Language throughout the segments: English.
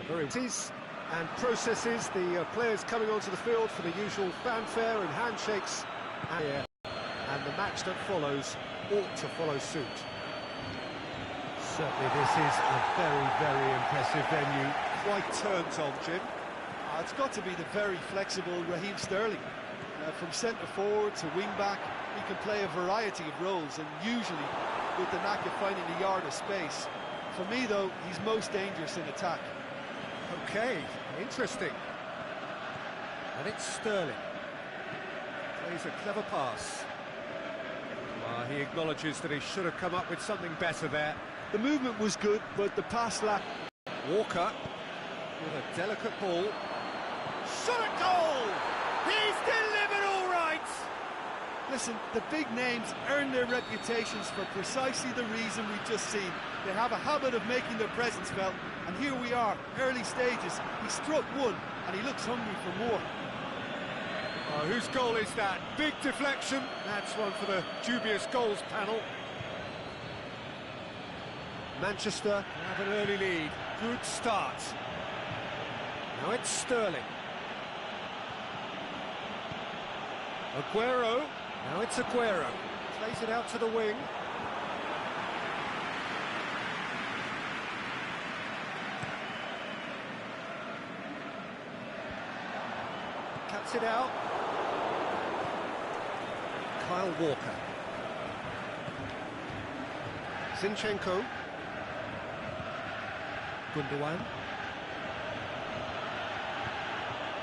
Very and processes the players coming onto the field for the usual fanfare and handshakes, and the match that follows ought to follow suit. Certainly this is a very, very impressive venue. Quite turned on, Jim. It's got to be the very flexible Raheem Sterling. From centre forward to wing back, he can play a variety of roles, and usually with the knack of finding a yard of space. For me, though, he's most dangerous in attack. Okay, interesting. And it's Sterling. Plays a clever pass. Well, he acknowledges that he should have come up with something better there. The movement was good, but the pass lacked. Walker with a delicate ball. Shot at goal! He's delivered all right! Listen, the big names earn their reputations for precisely the reason we've just seen. They have a habit of making their presence felt, and here we are, early stages. He struck one, and he looks hungry for more. Oh, whose goal is that? Big deflection. That's one for the dubious goals panel. Manchester have an early lead. Good start. Now it's Sterling. Aguero. Now it's Aguero. Plays it out to the wing. Cuts it out. Kyle Walker. Zinchenko. Gundogan.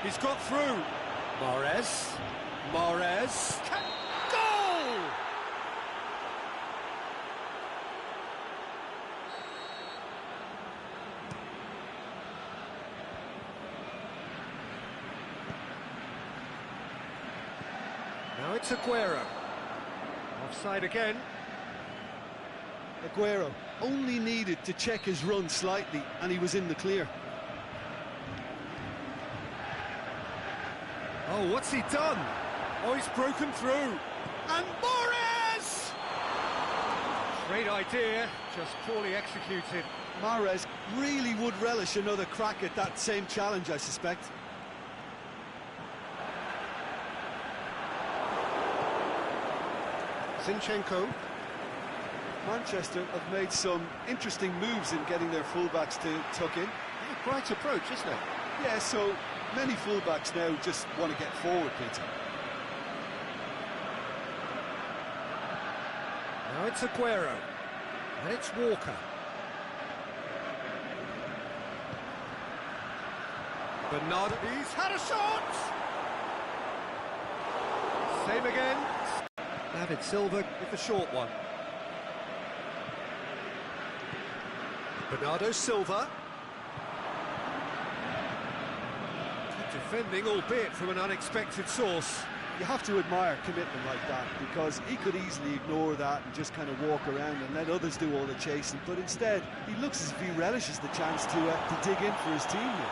He's got through. Mahrez. Goal! Now it's Aguero. Offside again. Aguero only needed to check his run slightly, and he was in the clear. Oh, what's he done? Oh, he's broken through. And Mahrez! Great idea, just poorly executed. Mahrez really would relish another crack at that same challenge, I suspect. Zinchenko. Manchester have made some interesting moves in getting their fullbacks to tuck in. Yeah, bright approach, isn't it? Yeah, so many fullbacks now just want to get forward, Peter. Now it's Aguero. And it's Walker. Bernardo, he's had a shot! Same again. David Silva with the short one. Bernardo Silva. Good defending, albeit from an unexpected source. You have to admire commitment like that, because he could easily ignore that and just kind of walk around and let others do all the chasing, but instead he looks as if he relishes the chance to dig in for his team here.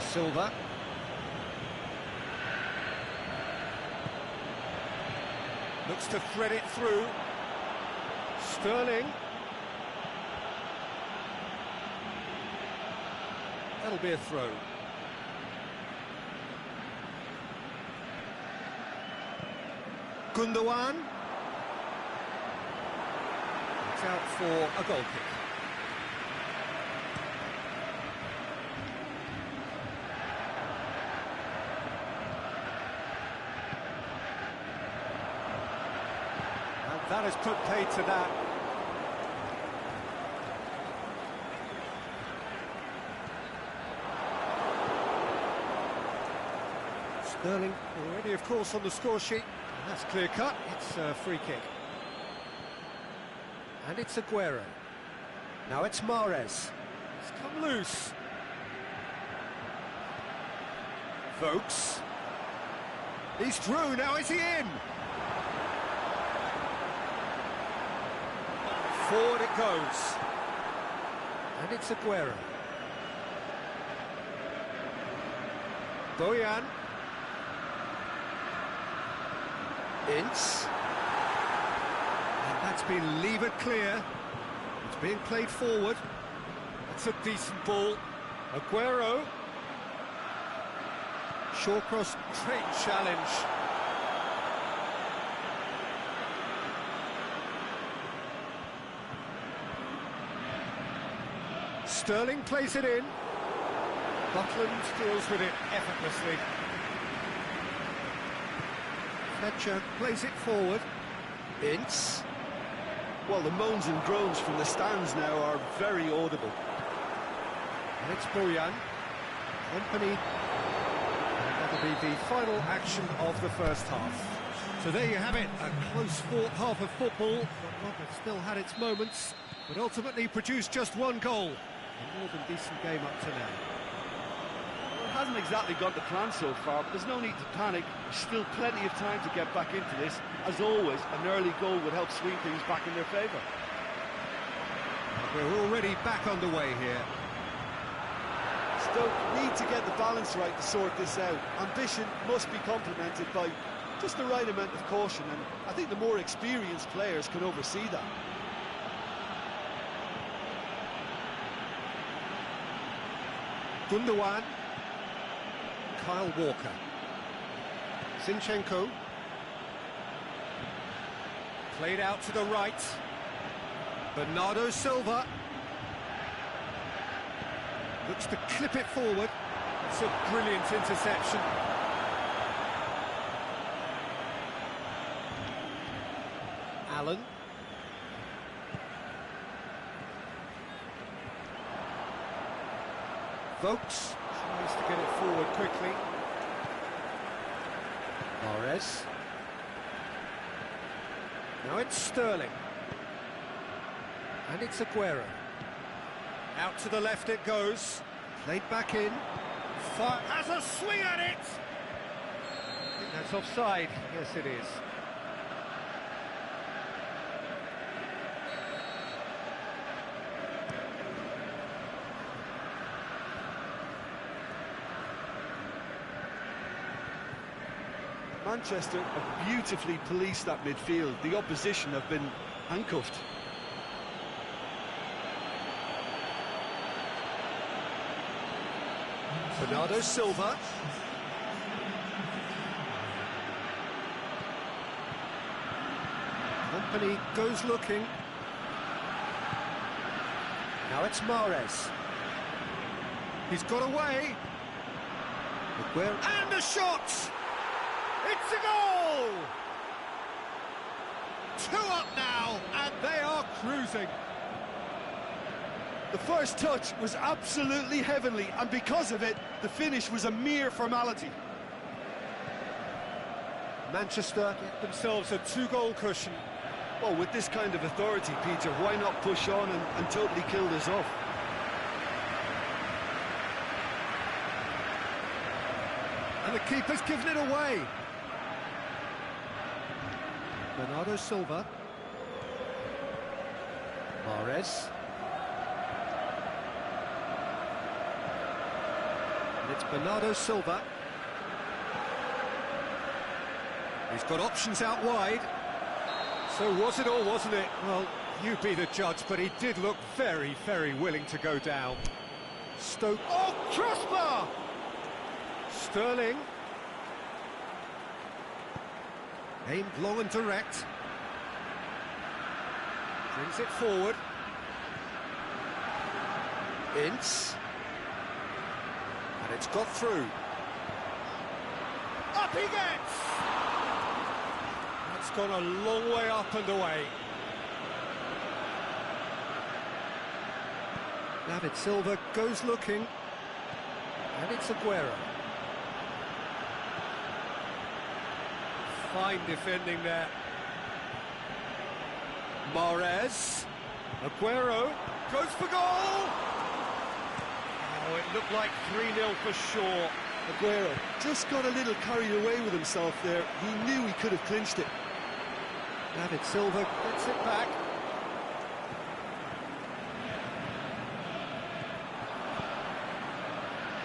Silva. Looks to thread it through. Sterling. That'll be a throw. Gundogan. It's out for a goal kick. And that has put paid to that. Sterling already, of course, on the score sheet. That's clear cut. It's a free kick. And it's Aguero. Now it's Mahrez. It's come loose. Vokes. He's through. Now is he in? Forward it goes. And it's Aguero. Bojan. Ince. And that's been levered clear. It's being played forward. That's a decent ball. Aguero. Short cross, great challenge. Sterling plays it in. Butland deals with it effortlessly. Fletcher plays it forward. Ince. Well, the moans and groans from the stands now are very audible. And it's Bojan. Company. That'll be the final action of the first half. So there you have it, a close-fought half of football, but one that still had its moments, but ultimately produced just one goal. A more than decent game up to now. Well, it hasn't exactly gone to plan so far, but there's no need to panic. There's still plenty of time to get back into this. As always, an early goal would help swing things back in their favour. We're already back underway here. Stoke need to get the balance right to sort this out. Ambition must be complemented by just the right amount of caution, and I think the more experienced players can oversee that. Gundogan. Kyle Walker. Zinchenko. Played out to the right. Bernardo Silva. Looks to clip it forward. It's a brilliant interception. Allen. Vokes tries to get it forward quickly. Mahrez. Now it's Sterling. And it's Aguero. Out to the left it goes. Played back in. Has a swing at it! I think that's offside. Yes, it is. Manchester have beautifully policed that midfield. The opposition have been handcuffed. Bernardo Silva. Company goes looking. Now it's Mahrez. He's got away. Aguero. And a shot! It's a goal! 2 up now, and they are cruising. The first touch was absolutely heavenly, and because of it, the finish was a mere formality. Manchester get themselves a 2-goal cushion. Well, with this kind of authority, Peter, why not push on and totally kill this off? And the keeper's given it away. Bernardo Silva. Mahrez. And it's Bernardo Silva. He's got options out wide. So was it or wasn't it? Well, you be the judge, but he did look very, very willing to go down. Stoke. Oh, crossbar! Sterling. Aimed long and direct. Brings it forward. Ince. And it's got through. Up he gets! That's gone a long way up and away. David Silva goes looking. And it's Aguero. Fine defending there. Mahrez. Aguero goes for goal! Oh, it looked like 3-0 for sure. Aguero just got a little carried away with himself there. He knew he could have clinched it. David Silva gets it back.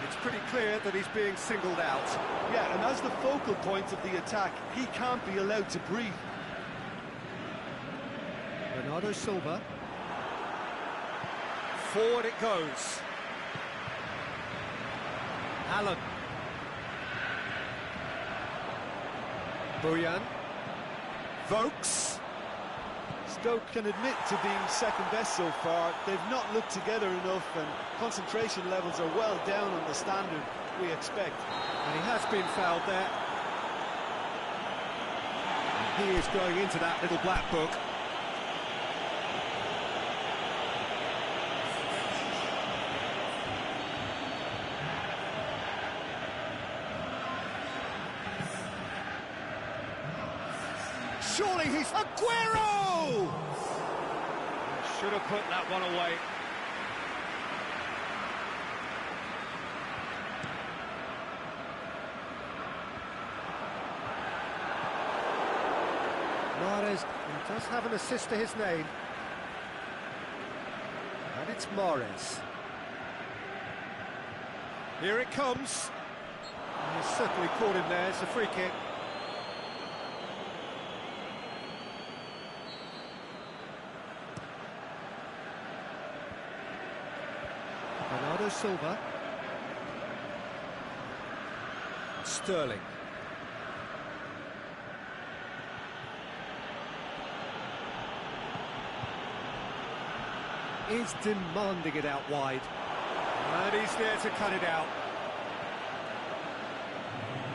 It's pretty clear that he's being singled out. Yeah, and as the focal point of the attack, he can't be allowed to breathe. Bernardo Silva. Forward it goes. Allen. Boyan. Vokes. Stoke can admit to being second best so far. They've not looked together enough, and concentration levels are well down on the standard we expect. And he has been fouled there. He is going into that little black book. Surely he's... Aguero! Should have put that one away. Mahrez, he does have an assist to his name. And it's Mahrez. Here it comes. He's certainly caught him there, it's a free kick. Bernardo Silva. Sterling. Is demanding it out wide. And he's there to cut it out.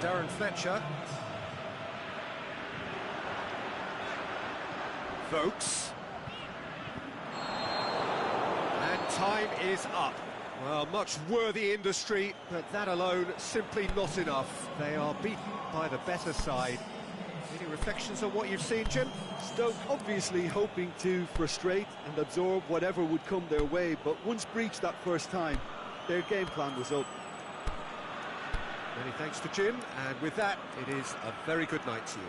Darren Fletcher. Vokes. And time is up. Well, much worthy industry, but that alone simply not enough. They are beaten by the better side. Any reflections on what you've seen, Jim? Stoke obviously hoping to frustrate and absorb whatever would come their way, but once breached that first time, their game plan was up. Many thanks to Jim, and with that, it is a very good night to you.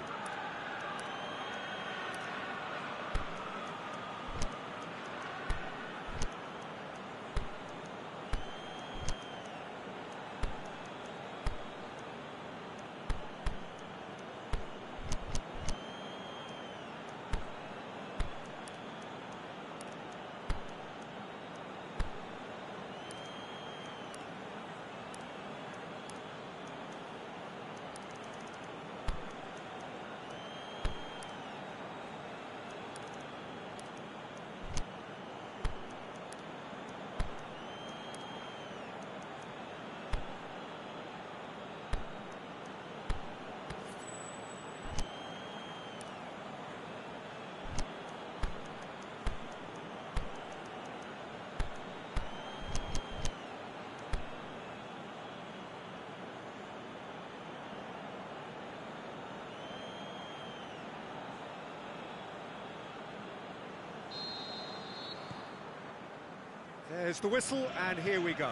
There's the whistle, and here we go.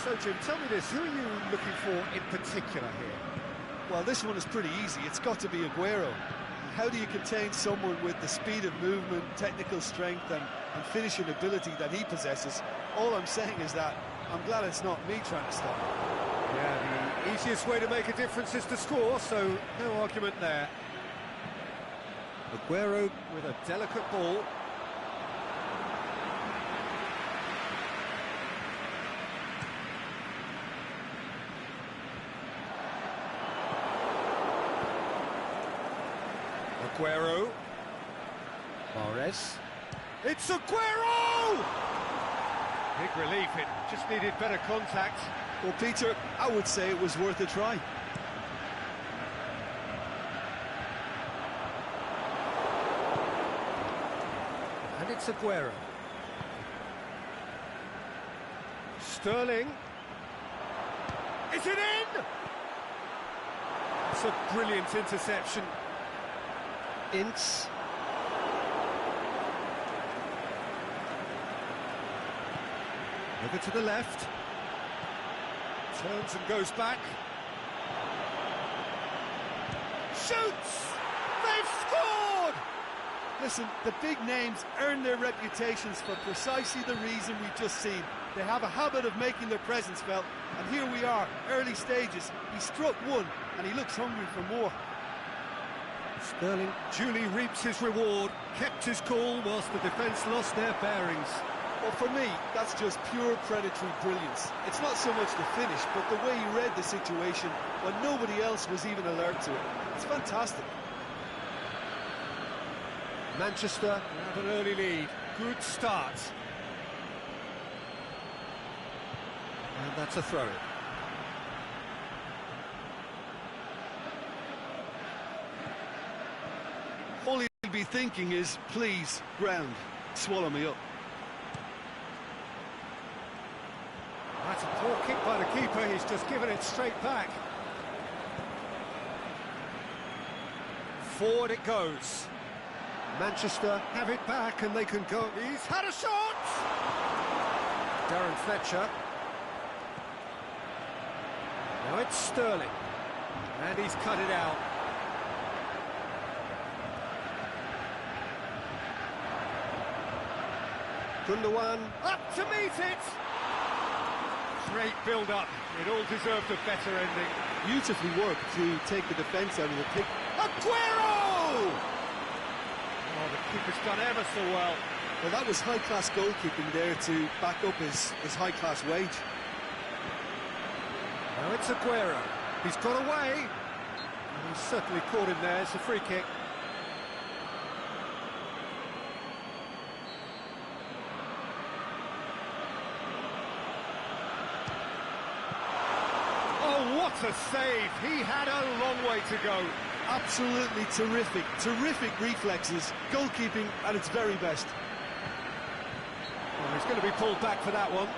So, Jim, tell me this, who are you looking for in particular here? Well, this one is pretty easy. It's got to be Aguero. How do you contain someone with the speed of movement, technical strength and finishing ability that he possesses? All I'm saying is that I'm glad it's not me trying to stop him. Yeah, the easiest way to make a difference is to score, so no argument there. Aguero with a delicate ball. Aguero. Mahrez. It's Aguero! Big relief, it just needed better contact. Well, Peter, I would say it was worth a try. And it's Aguero. Sterling. Is it in? It's a brilliant interception. Ince. Over to the left. Turns and goes back. Shoots! They've scored! Listen, the big names earn their reputations for precisely the reason we've just seen. They have a habit of making their presence felt, and here we are, early stages. He struck one, and he looks hungry for more. Sterling duly reaps his reward, kept his cool whilst the defence lost their bearings. Well, for me, that's just pure predatory brilliance. It's not so much the finish, but the way he read the situation when nobody else was even alert to it. It's fantastic. Manchester have an early lead. Good start. And that's a throw-in. All he'll be thinking is, please, ground, swallow me up. That's a poor kick by the keeper, he's just given it straight back. Forward it goes. Manchester have it back and they can go. He's had a shot! Darren Fletcher. Now it's Sterling. And he's cut it out. Gundogan up to meet it! Great build-up. It all deserved a better ending. Beautifully worked to take the defence out of the pick. Aguero! Oh, the keeper's done ever so well. Well, that was high-class goalkeeping there to back up his high-class wage. Now it's Aguero. He's got away. And he's certainly caught him there. It's a free kick. Oh, what a save! He had a long way to go. Absolutely terrific reflexes, goalkeeping at its very best. Well, he's going to be pulled back for that one.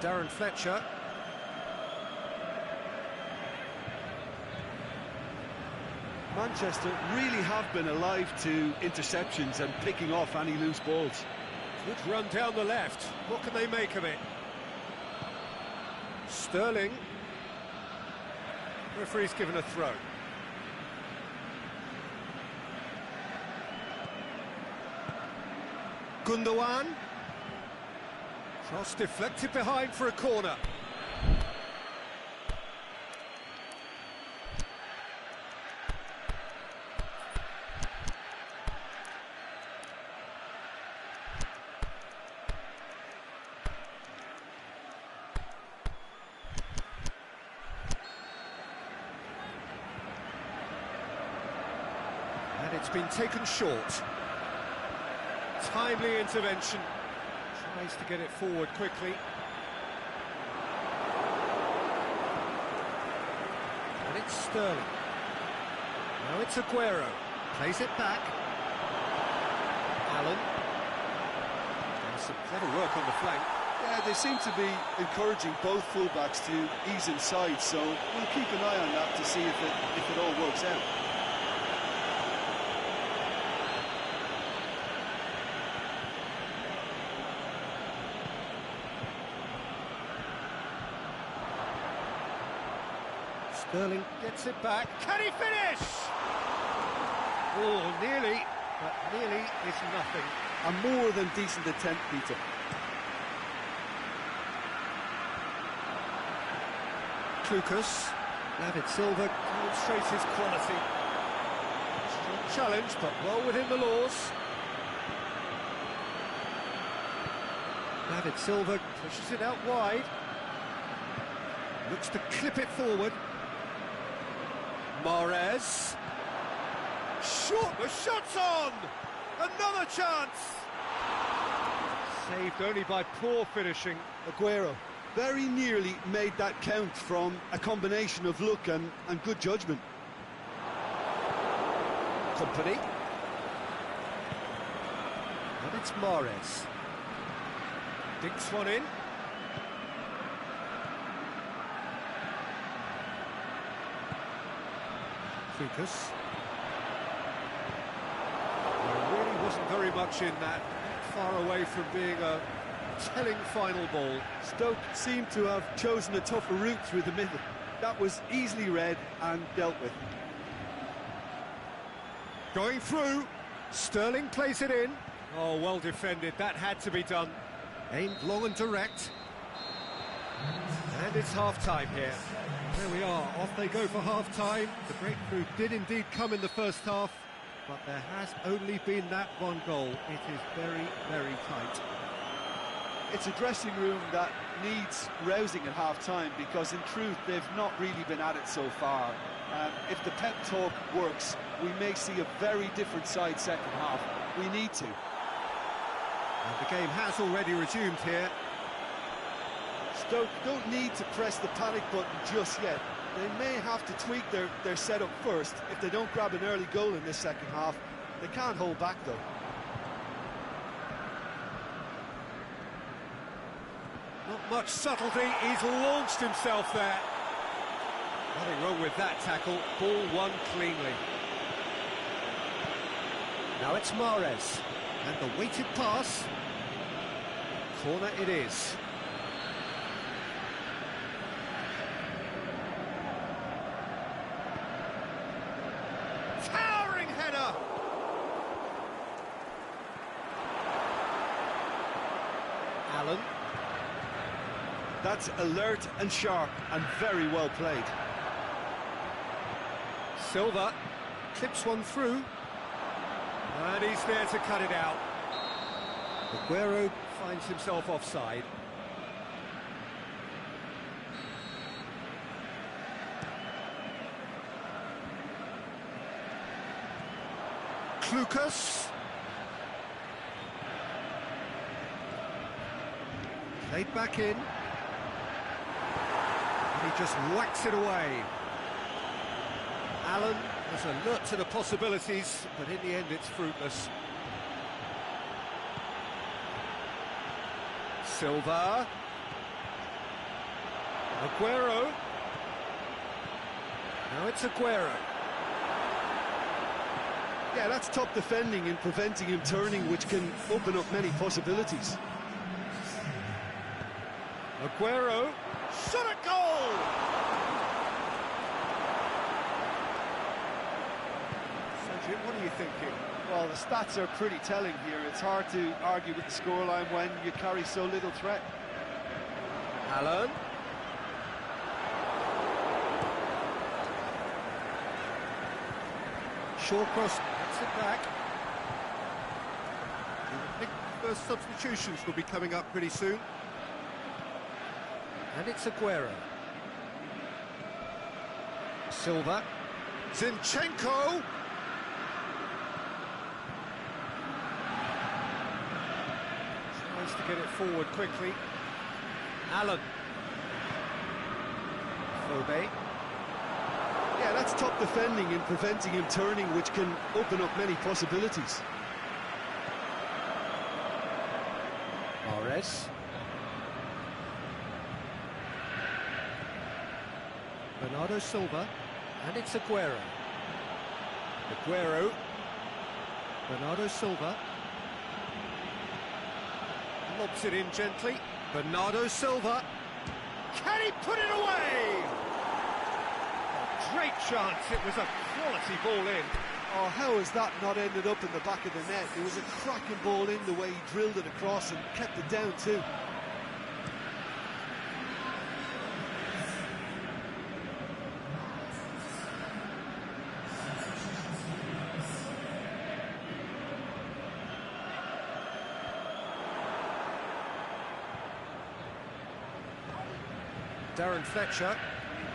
Darren Fletcher. Manchester really have been alive to interceptions and picking off any loose balls. Good run down the left. What can they make of it? Sterling. Referee's given a throw. Gundogan. Cross deflected behind for a corner. And it's been taken short. Timely intervention. Tries to get it forward quickly. And it's Sterling. Now it's Aguero. Plays it back. Allen. And some clever work on the flank. Yeah, they seem to be encouraging both fullbacks to ease inside, so we'll keep an eye on that to see if it all works out. Sterling gets it back. Can he finish? Oh, nearly, but nearly is nothing. A more than decent attempt, Peter. Lucas, David Silva demonstrates his quality. Strong challenge, but well within the laws. David Silva pushes it out wide. Looks to clip it forward. Mahrez. Short, the shot's on! Another chance! Saved only by poor finishing. Aguero very nearly made that count from a combination of luck and good judgment. Company. And it's Mahrez. Dinks one in. Lucas. very much in that, not far away from being a telling final ball. Stoke seemed to have chosen a tougher route through the middle. That was easily read and dealt with. Going through, Sterling plays it in. Oh, well defended, that had to be done. Aimed long and direct. And it's half-time here. There we are, off they go for half-time. The breakthrough did indeed come in the first half, but there has only been that one goal. It is very, very tight. It's a dressing room that needs rousing at half-time, because in truth they've not really been at it so far. If the pep talk works, we may see a very different side second half. We need to. And the game has already resumed here. Stoke don't need to press the panic button just yet. They may have to tweak their setup first. If they don't grab an early goal in this second half, they can't hold back though. Not much subtlety, he's launched himself there. Nothing wrong with that tackle, ball won cleanly. Now it's Mahrez, and the weighted pass. Corner it is. Towering header! Allen. That's alert and sharp and very well played. Silva clips one through. And he's there to cut it out. Aguero finds himself offside. Lucas. Played back in. And he just whacks it away. Allen was alert to the possibilities, but in the end it's fruitless. Silva. Aguero. Now it's Aguero. Yeah, that's top defending and preventing him turning, which can open up many possibilities. Aguero. Shot at goal! So, Jim, what are you thinking? Well, the stats are pretty telling here. It's hard to argue with the scoreline when you carry so little threat. Allen. Short cross, gets it back. I think the first substitutions will be coming up pretty soon. And it's Aguero. Silva. Zinchenko. Tries to get it forward quickly. Allen. Phobe. Yeah, that's top defending and preventing him turning, which can open up many possibilities. Mahrez. Bernardo Silva, and it's Aguero. Aguero. Bernardo Silva. Lobs it in gently. Bernardo Silva. Can he put it away? A great chance, it was a quality ball in. Oh, how has that not ended up in the back of the net? It was a cracking ball in, the way he drilled it across and kept it down too. Darren Fletcher,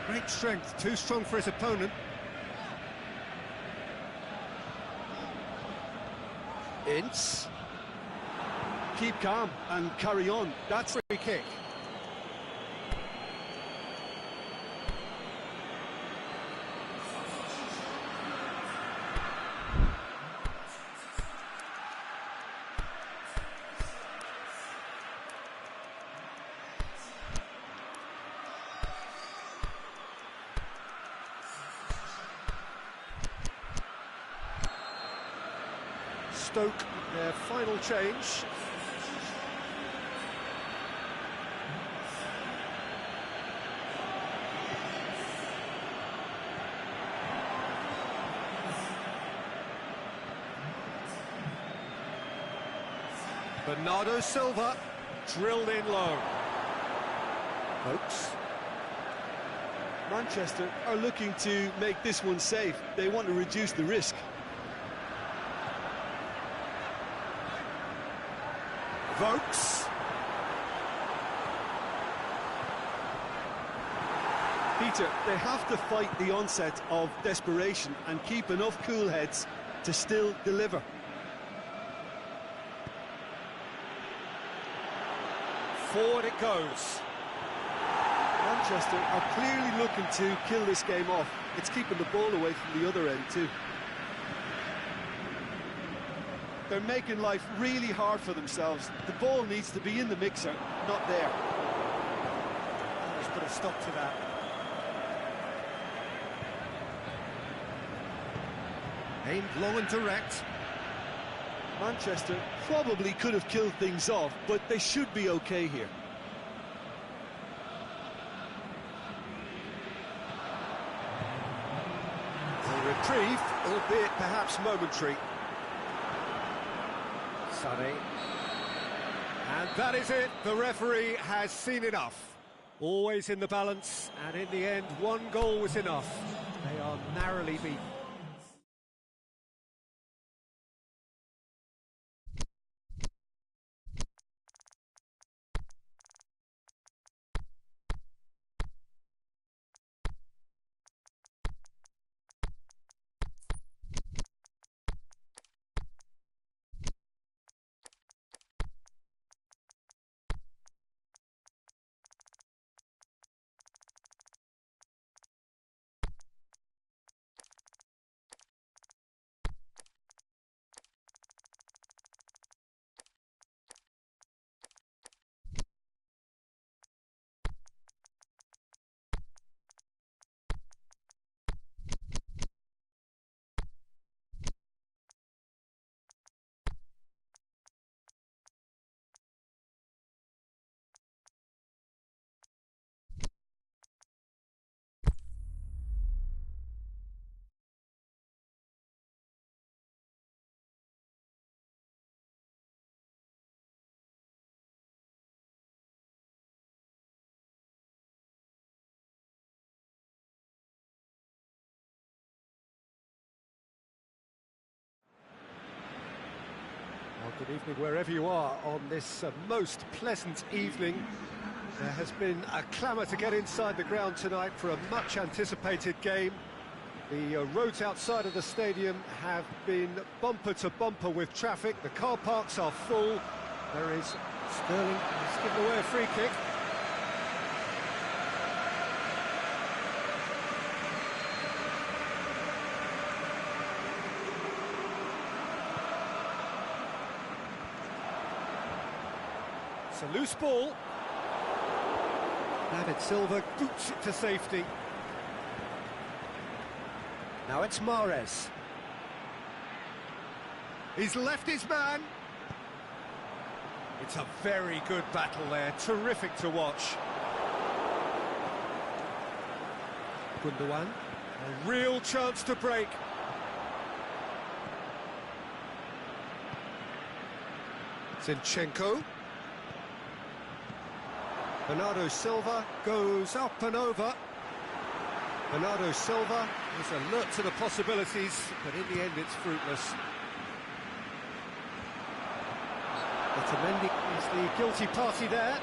great strength, too strong for his opponent. Ince. Keep calm and carry on. That's a Free kick. Stoke their final change. Bernardo Silva, drilled in low. Oaks. Manchester are looking to make this one safe. They want to reduce the risk. Vokes. Peter, they have to fight the onset of desperation and keep enough cool heads to still deliver. Forward it goes. Manchester are clearly looking to kill this game off. It's keeping the ball away from the other end too. They're making life really hard for themselves. The ball needs to be in the mixer, not there. Let's put a stop to that. Aimed low and direct. Manchester probably could have killed things off, but they should be okay here. A reprieve, albeit perhaps momentary. Sonny. And that is it. The referee has seen enough. Always in the balance, and in the end, one goal was enough. They are narrowly beaten. Well, good evening wherever you are on this most pleasant evening. There has been a clamour to get inside the ground tonight for a much anticipated game. The roads outside of the stadium have been bumper to bumper with traffic. The car parks are full. There is Sterling has given away a free kick. It's a loose ball. David Silva boots it to safety. Now it's Mahrez. He's left his man. It's a very good battle there, terrific to watch. Gundogan, a real chance to break. Zinchenko. Bernardo Silva goes up and over. Bernardo Silva is alert to the possibilities, but in the end it's fruitless. Otamendi is the guilty party there.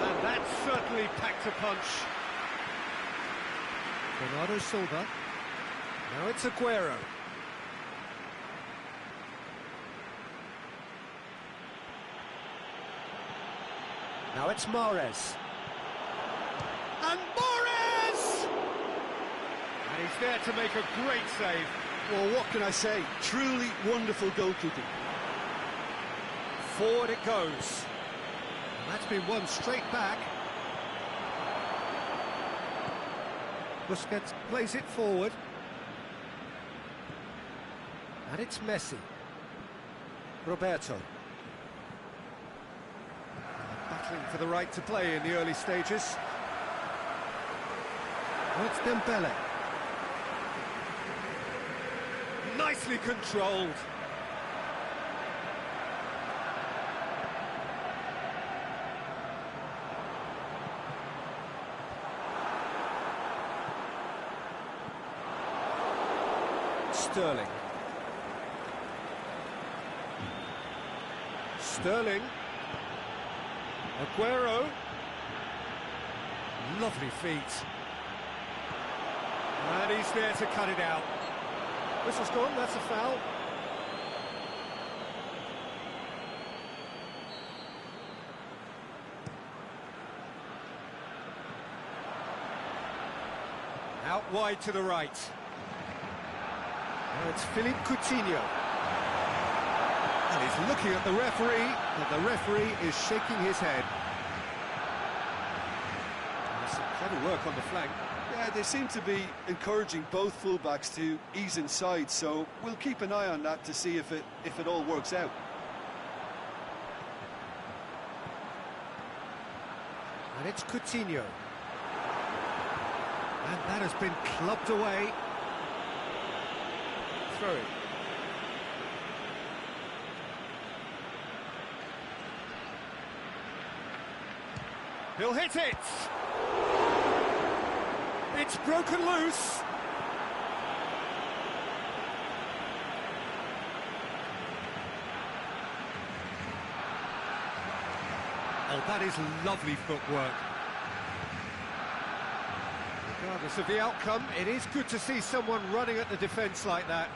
And that certainly packed a punch. Bernardo Silva. Now it's Aguero. Now it's Mahrez. And Mahrez! And he's there to make a great save. Well, what can I say? Truly wonderful goalkeeping. Forward it goes. And that's been won straight back. Busquets plays it forward. And it's Messi. Roberto. Battling for the right to play in the early stages. Oh, it's Dembele. Nicely controlled. Sterling. Sterling. Aguero. Lovely feet. And he's there to cut it out. Whistle's gone, that's a foul. Out wide to the right. Now it's Philippe Coutinho. And he's looking at the referee, but the referee is shaking his head. There's some clever work on the flank. Yeah, they seem to be encouraging both fullbacks to ease inside, so we'll keep an eye on that to see if it all works out. And it's Coutinho. And that has been clubbed away. Throw it. He'll hit it! It's broken loose! Oh, that is lovely footwork. Regardless of the outcome, it is good to see someone running at the defence like that.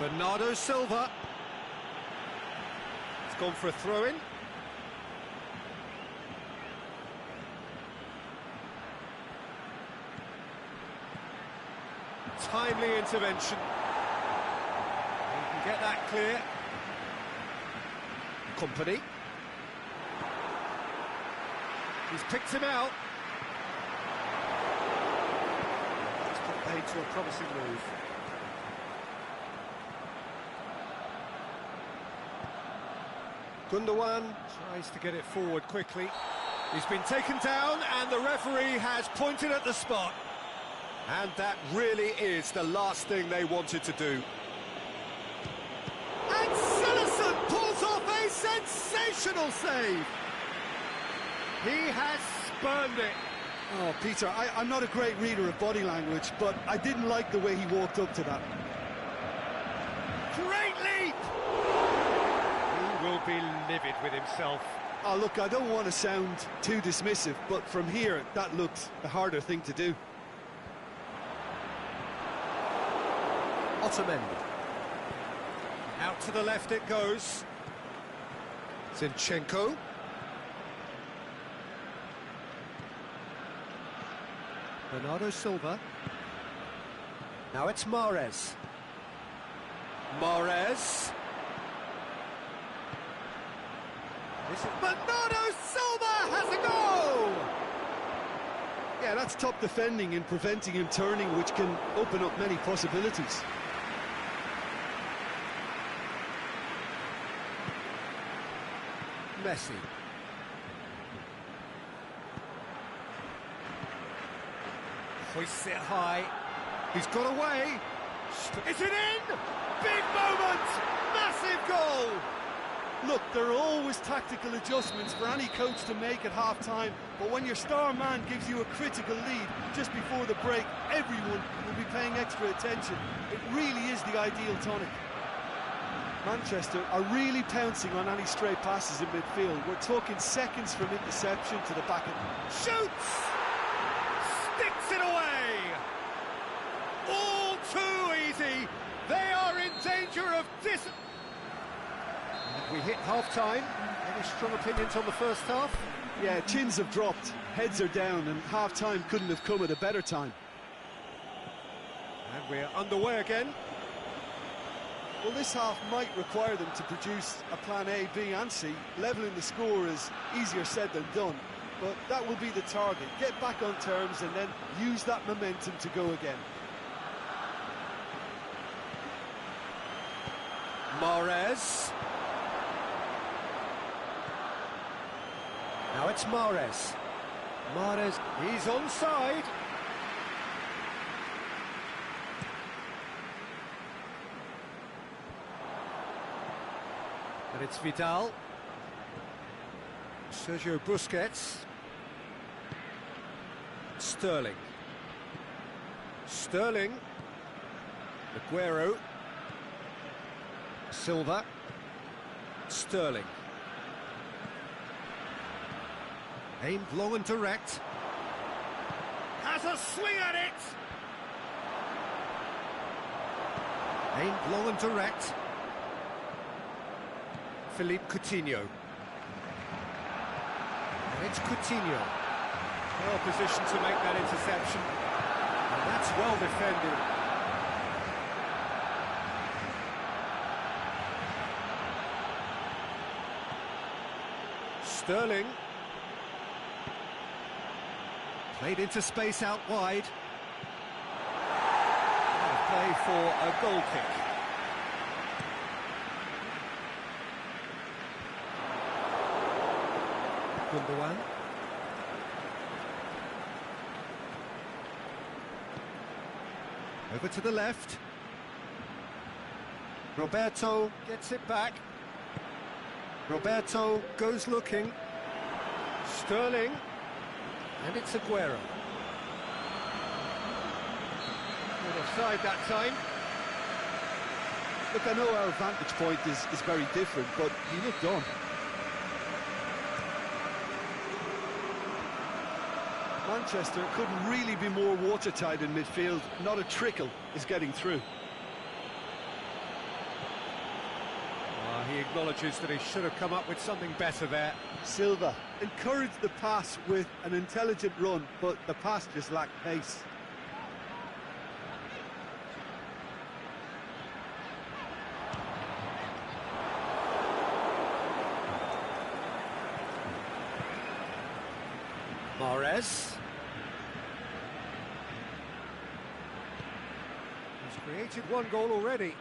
Bernardo Silva. It's gone for a throw-in. Timely intervention. You can get that clear. Company. He's picked him out. He's put paid to a promising move. Gundogan tries to get it forward quickly. He's been taken down and the referee has pointed at the spot. And that really is the last thing they wanted to do. And Cillison pulls off a sensational save. He has spurned it. Oh, Peter, I'm not a great reader of body language, but I didn't like the way he walked up to that. Great leap! He will be livid with himself. Oh, look, I don't want to sound too dismissive, but from here, that looked the harder thing to do. Otamendi. Out to the left it goes. Zinchenko. Bernardo Silva. Now it's Mahrez. Mahrez. This is Bernardo Silva has a goal! Yeah, that's top defending and preventing him turning, which can open up many possibilities. Messi. Hoists it high. He's got away. Is it in? Big moment! Massive goal! Look, there are always tactical adjustments for any coach to make at half-time, but when your star man gives you a critical lead just before the break, everyone will be paying extra attention. It really is the ideal tonic. Manchester are really pouncing on any stray passes in midfield. We're talking seconds from interception to the back of... Shoots! Sticks it away! All too easy! They are in danger of We hit half-time. Any strong opinions on the first half? Yeah, chins have dropped, heads are down, and half-time couldn't have come at a better time. And we're underway again. Well, this half might require them to produce a plan A, B and C. Levelling the score is easier said than done, but that will be the target. Get back on terms and then use that momentum to go again. Mahrez. Now it's Mahrez. Mahrez, he's onside. And it's Vidal. Sergio Busquets. Sterling. Sterling. Aguero. Silva. Sterling. Aimed long and direct. Has a swing at it! Aimed long and direct. Philippe Coutinho. And it's Coutinho. Well positioned to make that interception. And that's well defended. Sterling. Played into space out wide. And a play for a goal kick. Gundogan. Over to the left. Roberto gets it back. Roberto goes looking. Sterling. And it's Aguero. Good offside that time. Look, I know our vantage point is very different, but he looked on. Manchester couldn't really be more watertight in midfield. Not a trickle is getting through. He acknowledges that he should have come up with something better there. Silva encouraged the pass with an intelligent run, but the pass just lacked pace. Mahrez. He's created one goal already.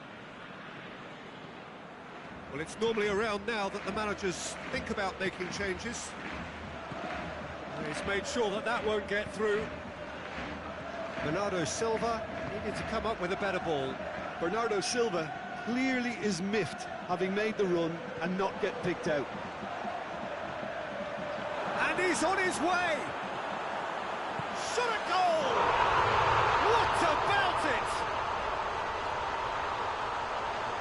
Well, it's normally around now that the managers think about making changes. He's made sure that that won't get through. Bernardo Silva needed to come up with a better ball. Bernardo Silva clearly is miffed, having made the run and not get picked out. And he's on his way! Shot a goal! What about it?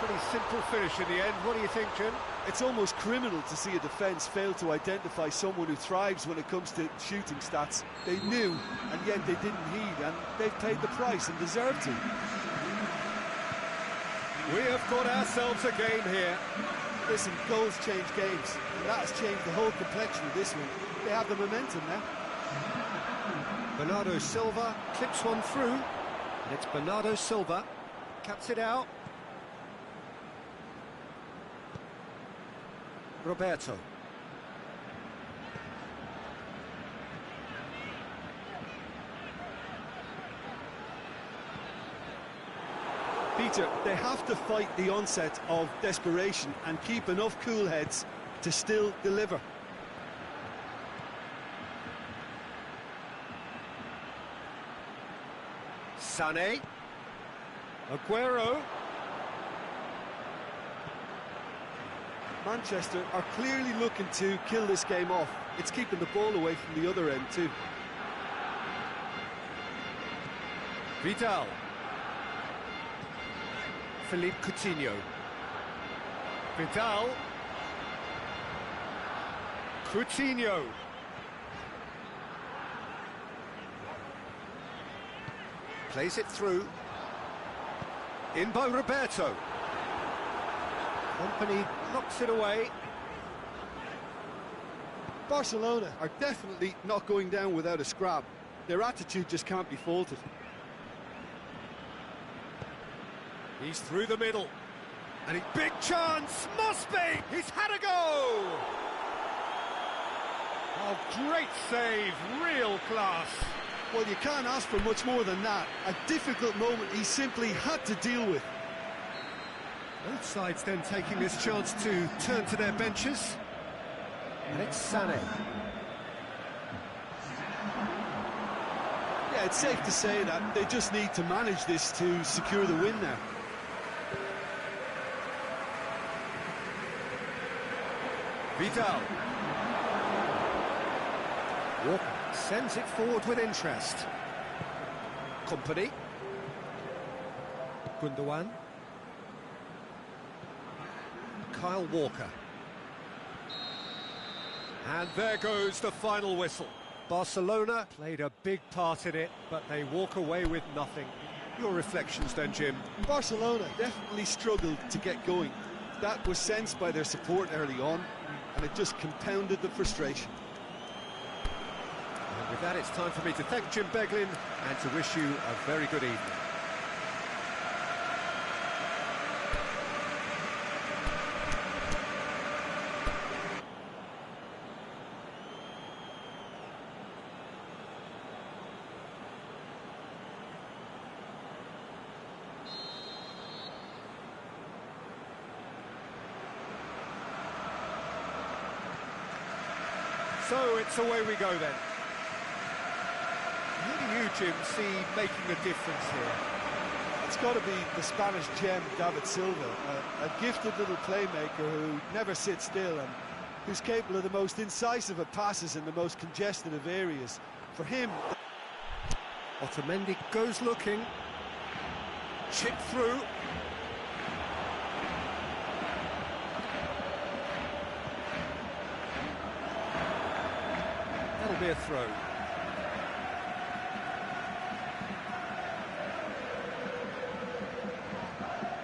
Pretty simple finish in the end. What do you think, Jim? It's almost criminal to see a defence fail to identify someone who thrives when it comes to shooting stats. They knew, and yet they didn't heed, and they've paid the price and deserve to. We have got ourselves a game here. Listen, goals change games, and that has changed the whole complexion of this one. They have the momentum now. Bernardo Silva clips one through, and it's Bernardo Silva, cuts it out. Roberto. Peter, they have to fight the onset of desperation and keep enough cool heads to still deliver. Sané. Aguero. Manchester are clearly looking to kill this game off. It's keeping the ball away from the other end too. Vidal. Philippe Coutinho. Vidal. Coutinho. Plays it through. In by Roberto. Company knocks it away. Barcelona are definitely not going down without a scrap. Their attitude just can't be faulted. He's through the middle. And a big chance, must be! He's had a go! Oh, great save, real class. Well, you can't ask for much more than that. A difficult moment he simply had to deal with. Both sides then taking this chance to turn to their benches. And it's Sané. Yeah, it's safe to say that they just need to manage this to secure the win now. Vidal. Walker sends it forward with interest. Company. Gundogan. Kyle Walker. And there goes the final whistle. Barcelona played a big part in it, but they walk away with nothing. Your reflections then, Jim? Barcelona definitely struggled to get going. That was sensed by their support early on, and it just compounded the frustration. And with that, it's time for me to thank Jim Beglin and to wish you a very good evening. So it's away we go then. Who do you, Jim, see making a difference here? It's got to be the Spanish gem, David Silva, a gifted little playmaker who never sits still and who's capable of the most incisive of passes in the most congested of areas. For him... Otamendi goes looking. Chip through. That'll be a throw.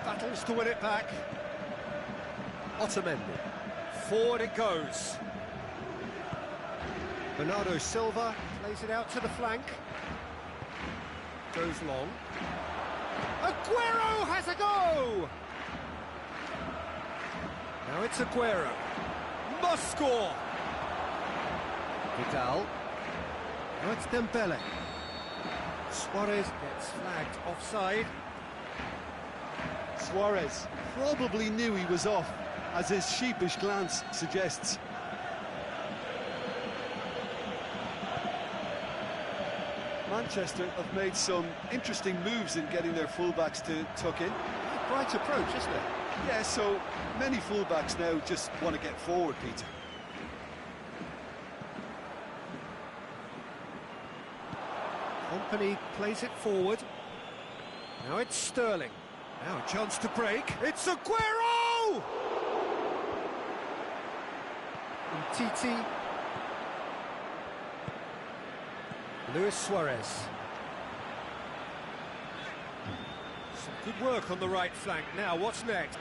Battles to win it back. Otamendi. Forward it goes. Bernardo Silva plays it out to the flank. Goes long. Aguero has a go! Now it's Aguero. Must score! Vidal. Now it's Dembele. Suarez gets flagged offside. Suarez probably knew he was off, as his sheepish glance suggests. Manchester have made some interesting moves in getting their fullbacks to tuck in. Bright approach, isn't it? Yeah, so many fullbacks now just want to get forward, Peter. Company plays it forward. Now it's Sterling. Now a chance to break. It's Aguero! Titi. Luis Suarez. Some good work on the right flank. Now, what's next?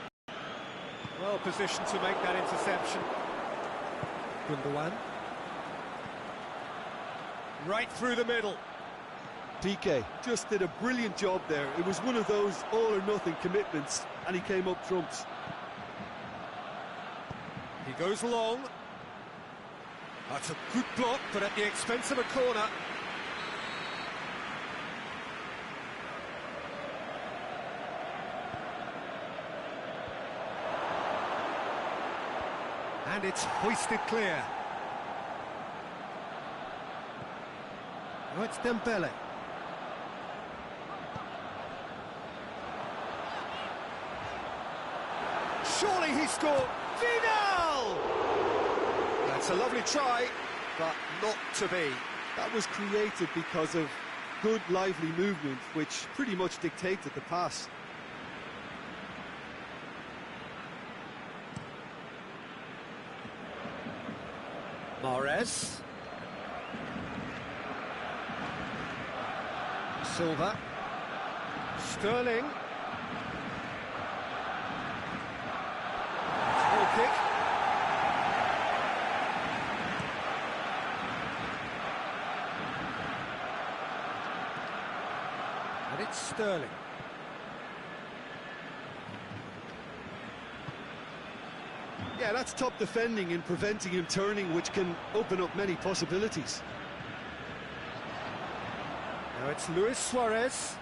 Well positioned to make that interception. Gundogan. Right through the middle. Piqué just did a brilliant job there. It was one of those all-or-nothing commitments, and he came up trumps. He goes long. That's a good block, but at the expense of a corner. And it's hoisted clear. Now it's Dembele. Surely he scored. Vidal! That's a lovely try, but not to be. That was created because of good, lively movement, which pretty much dictated the pass. Mahrez. Silva. Sterling. Goal kick. And it's Sterling. Yeah, that's top defending and preventing him turning, which can open up many possibilities. Now it's Luis Suarez.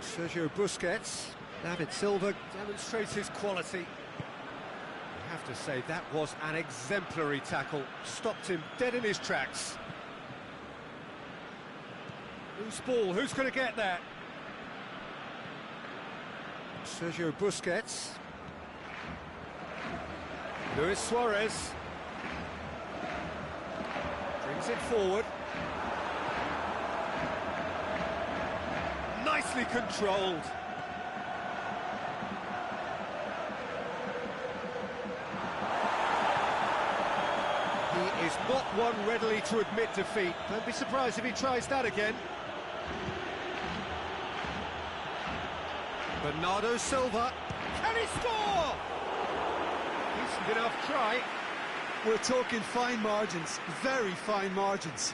Sergio Busquets. David Silva demonstrates his quality. I have to say, that was an exemplary tackle. Stopped him dead in his tracks. Loose ball, who's going to get that? Sergio Busquets. Luis Suarez. Brings it forward. Nicely controlled. He is not one readily to admit defeat. Don't be surprised if he tries that again. Bernardo Silva. Can he score? Decent enough try. We're talking fine margins, very fine margins.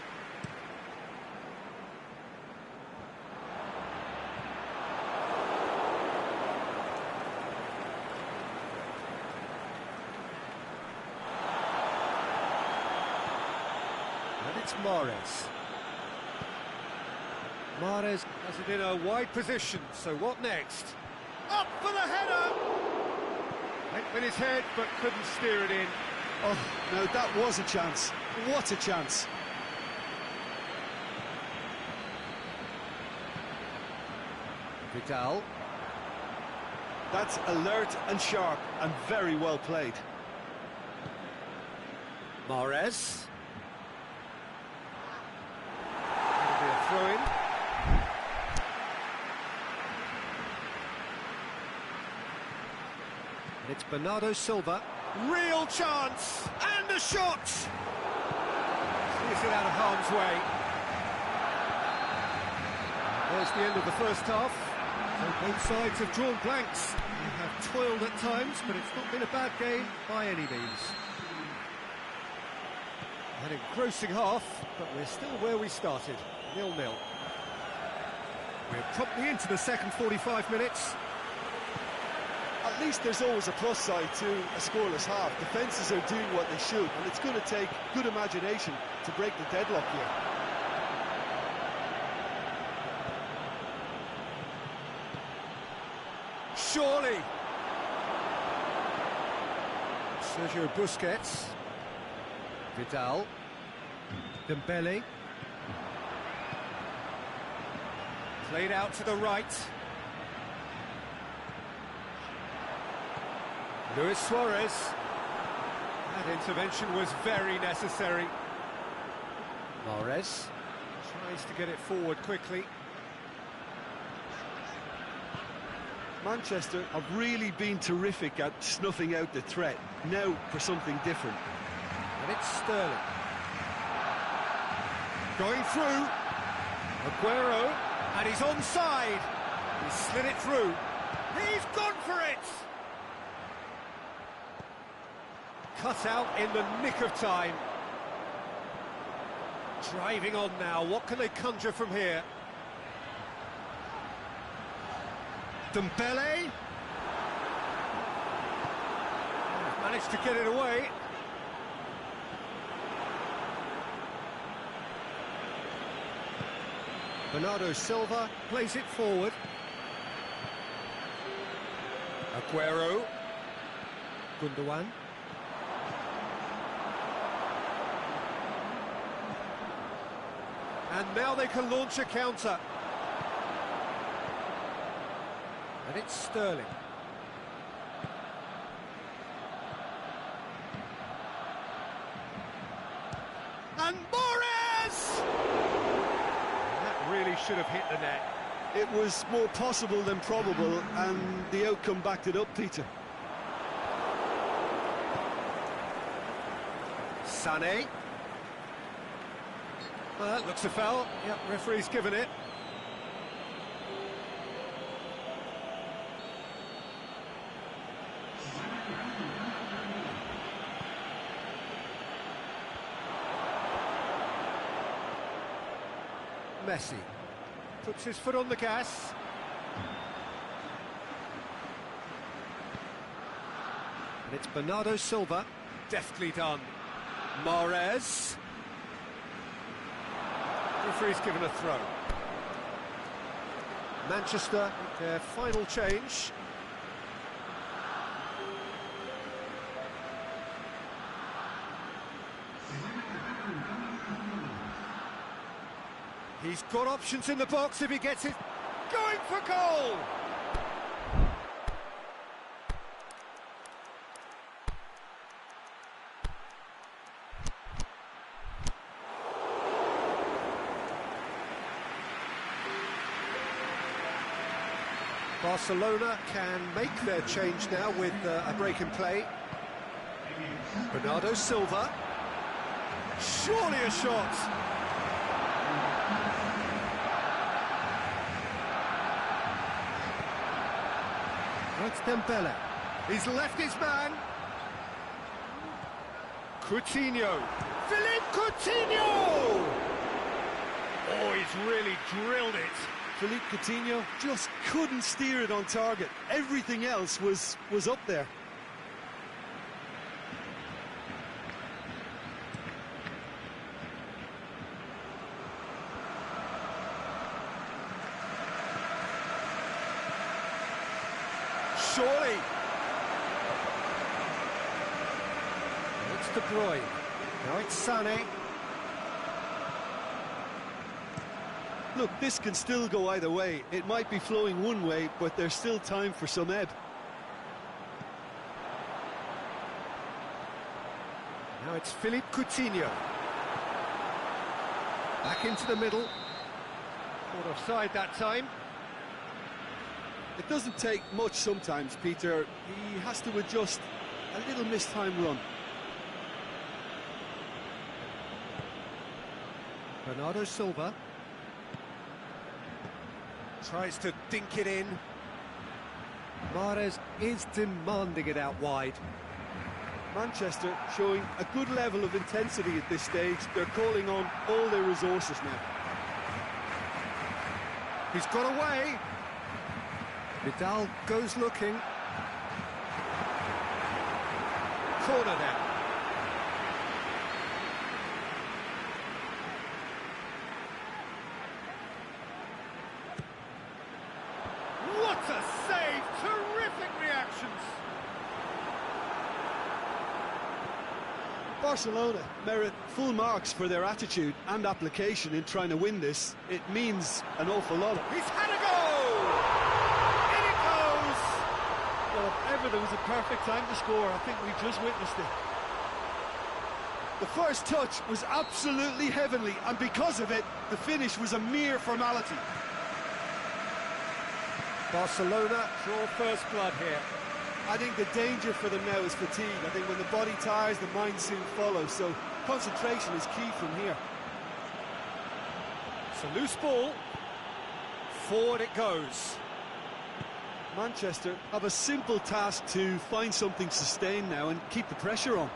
And it's Mahrez. Mahrez has it in a wide position, so what next? Up for the header! Went with his head, but couldn't steer it in. Oh, no, that was a chance. What a chance. Vidal. That's alert and sharp and very well played. Mahrez. That'll be a throw-in. And it's Bernardo Silva. Real chance! And a shot! Clears it out of harm's way. There's the end of the first half. So both sides have drawn blanks. They have toiled at times, but it's not been a bad game by any means. An engrossing half, but we're still where we started, 0-0. We're promptly into the second 45 minutes. At least there's always a plus side to a scoreless half. Defences are doing what they should, and it's going to take good imagination to break the deadlock here. Surely! Sergio Busquets. Vidal. Dembele. Played out to the right. Luis Suarez. That intervention was very necessary. Mahrez tries to get it forward quickly. Manchester have really been terrific at snuffing out the threat. Now for something different. And it's Sterling. Going through. Aguero. And he's onside. He slid it through. He's gone for it! Cut out in the nick of time. Driving on now. What can they conjure from here? Dembele. Managed to get it away. Bernardo Silva plays it forward. Aguero. Gundogan. And now they can launch a counter. And it's Sterling. And Mahrez! That really should have hit the net. It was more possible than probable, and the outcome backed it up, Peter. Sané. Well, that looks a foul. Yep, referee's given it. Messi puts his foot on the gas. And it's Bernardo Silva. Deftly done. Mahrez. Referee's given a throw. Manchester, their final change. He's got options in the box if he gets it. Going for goal! Barcelona can make their change now with a break in play. Bernardo Silva. Surely a shot! That's Dembele. He's left his man. Coutinho. Philippe Coutinho! Oh, he's really drilled it. Philippe Coutinho just couldn't steer it on target. Everything else was up there. Surely. It's De Bruyne. Now it's Sané. Look, this can still go either way. It might be flowing one way, but there's still time for some ebb. Now it's Philippe Coutinho. Back into the middle. Caught offside that time. It doesn't take much sometimes, Peter. He has to adjust a little mistimed run. Bernardo Silva. Tries to dink it in. Mahrez is demanding it out wide. Manchester showing a good level of intensity at this stage. They're calling on all their resources now. He's got away. Vidal goes looking. Corner now. What a save! Terrific reactions! Barcelona merit full marks for their attitude and application in trying to win this. It means an awful lot. He's had a goal! In it goes! Well, if ever there was a perfect time to score, I think we just witnessed it. The first touch was absolutely heavenly, and because of it, the finish was a mere formality. Barcelona draw first blood here. I think the danger for them now is fatigue. I think when the body tires, the mind soon follows, so concentration is key from here. It's a loose ball. Forward it goes. Manchester have a simple task to find something sustained now and keep the pressure on.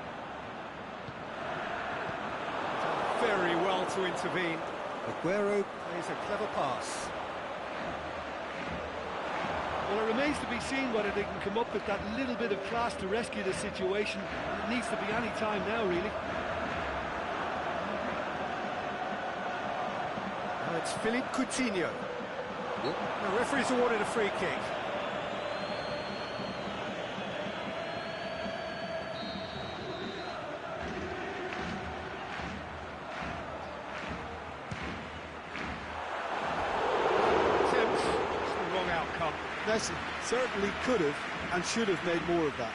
Very well to intervene. Aguero Plays a clever pass. Well, it remains to be seen whether they can come up with that little bit of class to rescue the situation. It needs to be any time now, really. Now it's Philippe Coutinho. The referee's awarded a free kick. Messi certainly could have and should have made more of that.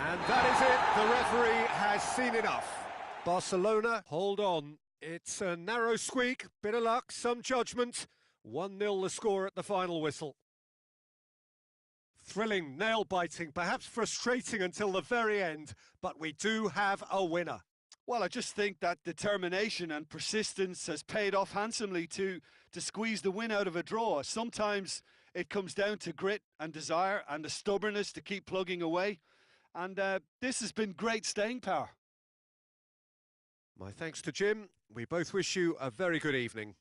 And that is it. The referee has seen enough. Barcelona, hold on. It's a narrow squeak, bit of luck, some judgment. 1-0 the score at the final whistle. Thrilling, nail-biting, perhaps frustrating until the very end, but we do have a winner. Well, I just think that determination and persistence has paid off handsomely to squeeze the win out of a draw. Sometimes it comes down to grit and desire and the stubbornness to keep plugging away. And this has been great staying power. My thanks to Jim. We both wish you a very good evening.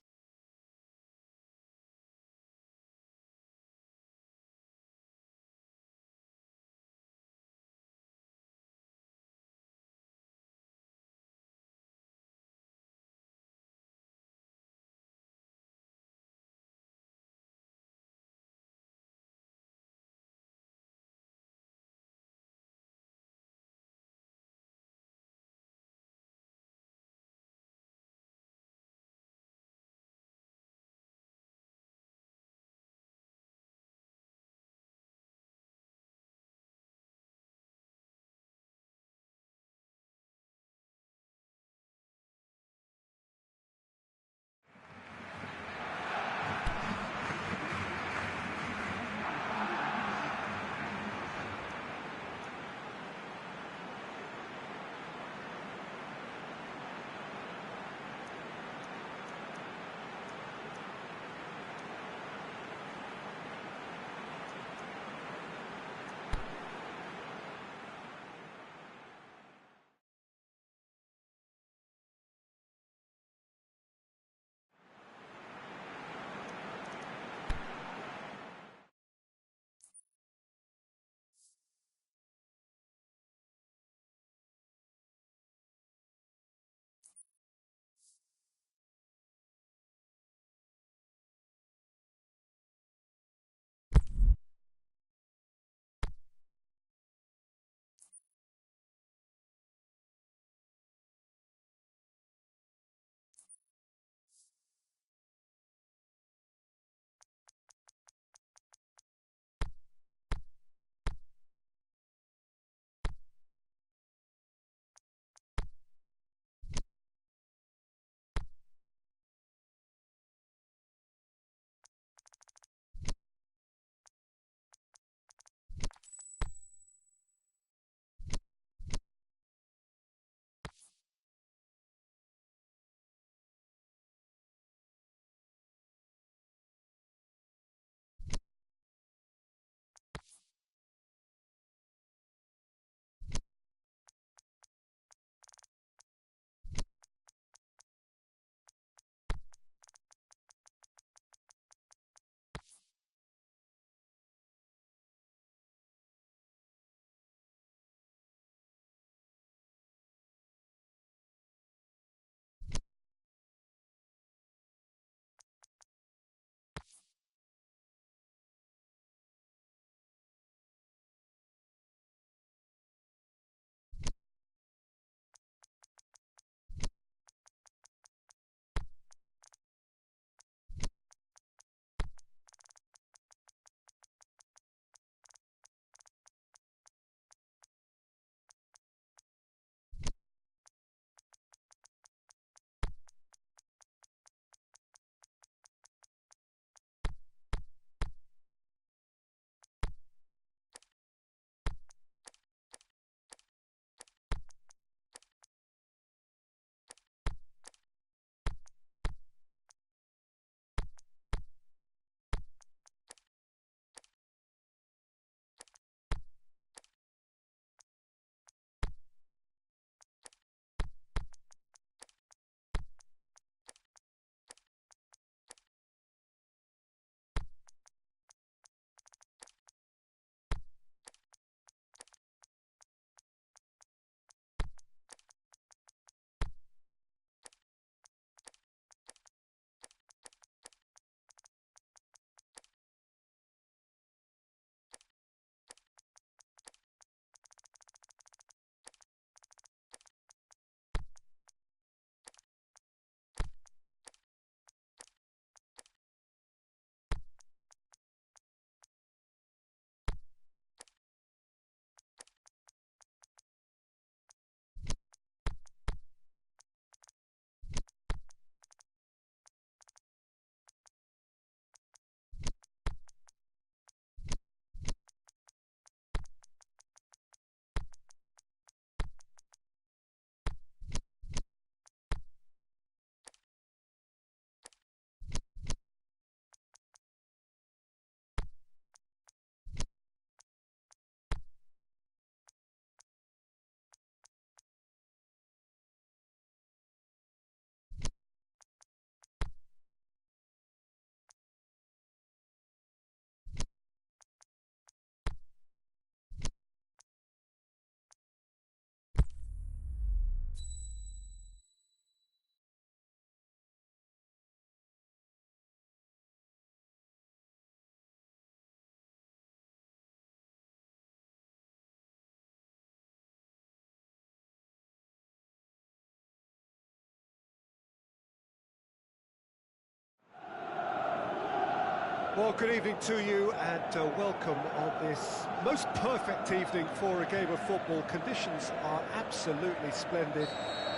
Well, good evening to you and welcome on this most perfect evening for a game of football. Conditions are absolutely splendid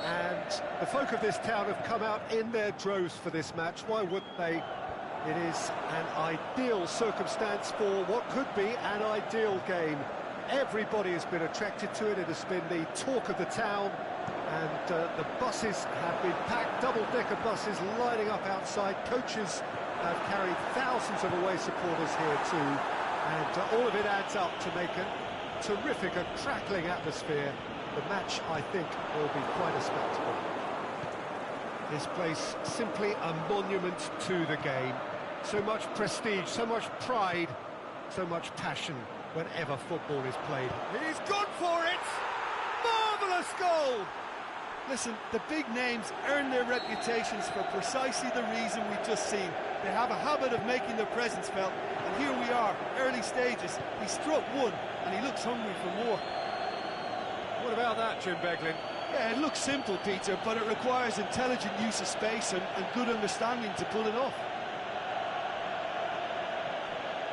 and the folk of this town have come out in their droves for this match. Why wouldn't they? It is an ideal circumstance for what could be an ideal game. Everybody has been attracted to it. It has been the talk of the town, and the buses have been packed, double-decker buses lining up outside. Coaches have carried thousands of away supporters here too, and all of it adds up to make a terrific, a crackling atmosphere. The match, I think, will be quite a spectacle. This place simply a monument to the game. So much prestige, so much pride, so much passion whenever football is played. He's gone for it! Marvellous goal! Listen, the big names earn their reputations for precisely the reason we've just seen. They have a habit of making their presence felt, and here we are, early stages. He struck one, and he looks hungry for more. What about that, Jim Beglin? Yeah, it looks simple, Peter, but it requires intelligent use of space and good understanding to pull it off.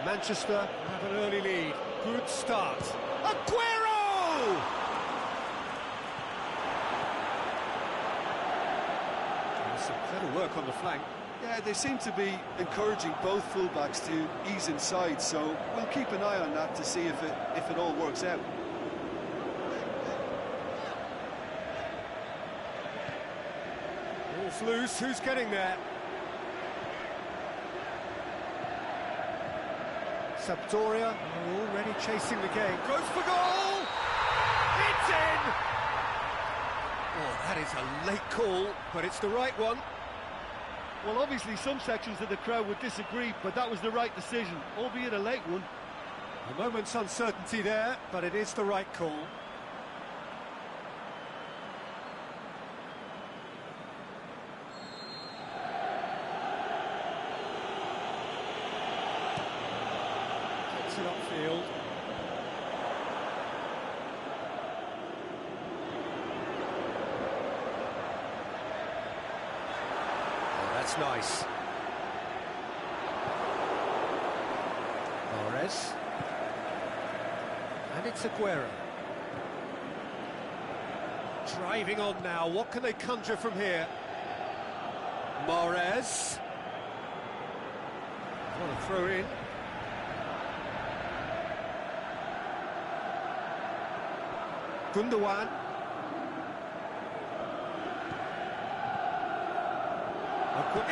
Manchester have an early lead. Good start. Aguero! Some clever work on the flank. Yeah, they seem to be encouraging both fullbacks to ease inside, so we'll keep an eye on that to see if it all works out. Ball's loose, who's getting there? Sampdoria are already chasing the game. Goes for goal! It's in! Oh, that is a late call, but it's the right one. Well, obviously some sections of the crowd would disagree, but that was the right decision, albeit a late one. A moment's uncertainty there, but it is the right call. Gets it upfield. That's nice. Mahrez. And it's Aguero. Driving on now, what can they conjure from here? Mahrez. What a throw in. Gundogan.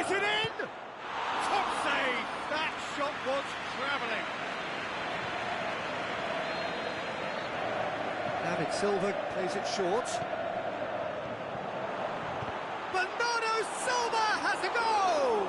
Is it in? Top save! That shot was travelling. David Silva plays it short. Bernardo Silva has a goal!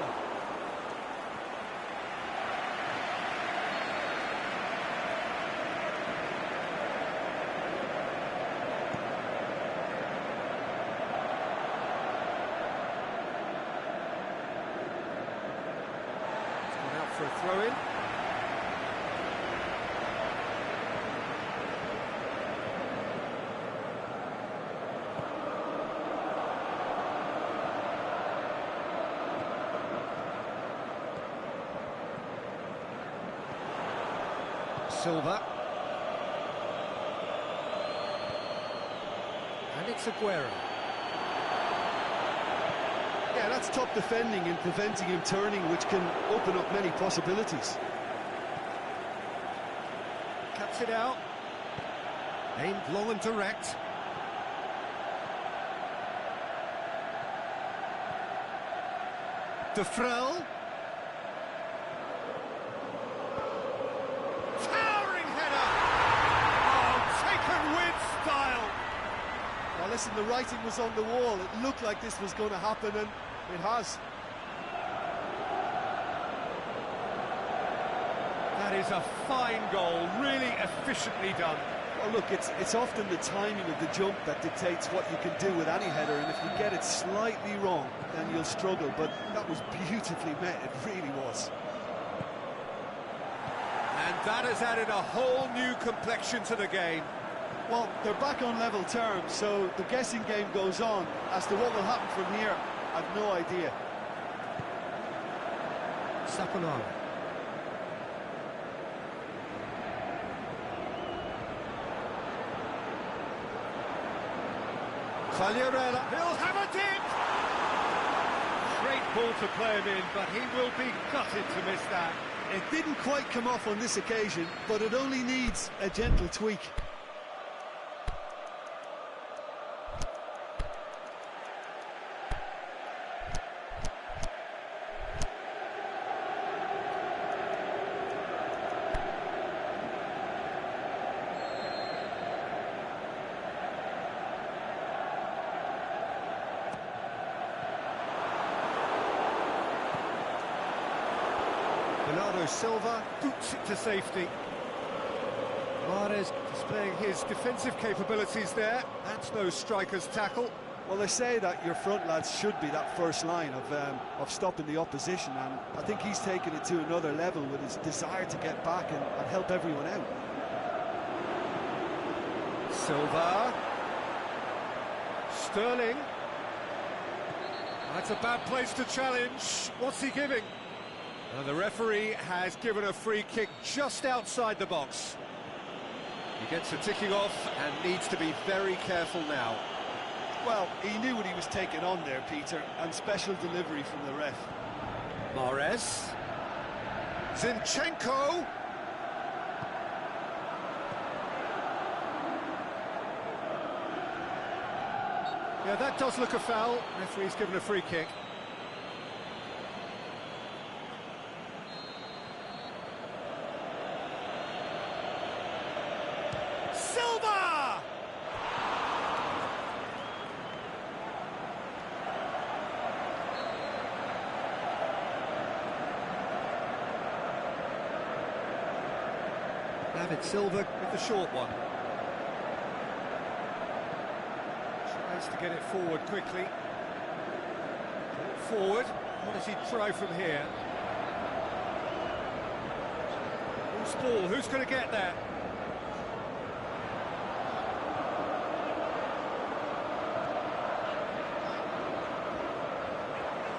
For a throw-in. Silva. And it's Aguero. Yeah, that's top defending and preventing him turning, which can open up many possibilities. Cuts it out. Aimed long and direct. De Frel. Towering header! Oh, taken with style! Well, listen, the writing was on the wall. It looked like this was going to happen, and it has. That is a fine goal, really efficiently done. Well, look, it's often the timing of the jump that dictates what you can do with any header, and if you get it slightly wrong, then you'll struggle. But that was beautifully met, it really was. And that has added a whole new complexion to the game. Well, they're back on level terms, so the guessing game goes on. As to what will happen from here, I've no idea. Saponara. Quagliarella, he'll have a dip! Great ball to play him in, but he will be gutted to miss that. It didn't quite come off on this occasion, but it only needs a gentle tweak. Bernardo Silva boots it to safety. Mahrez displaying his defensive capabilities there. That's no striker's tackle. Well, they say that your front lads should be that first line of stopping the opposition, and I think he's taken it to another level with his desire to get back and help everyone out. Silva. Sterling. That's a bad place to challenge. What's he giving? And the referee has given a free kick just outside the box. He gets a ticking off and needs to be very careful now. Well, he knew what he was taking on there, Peter, and special delivery from the ref. Mahrez. Zinchenko. Yeah, that does look a foul. Referee's given a free kick. Silva! David Silva with the short one. Tries to get it forward quickly. Forward. What does he try from here? Loose ball. Who's going to get that?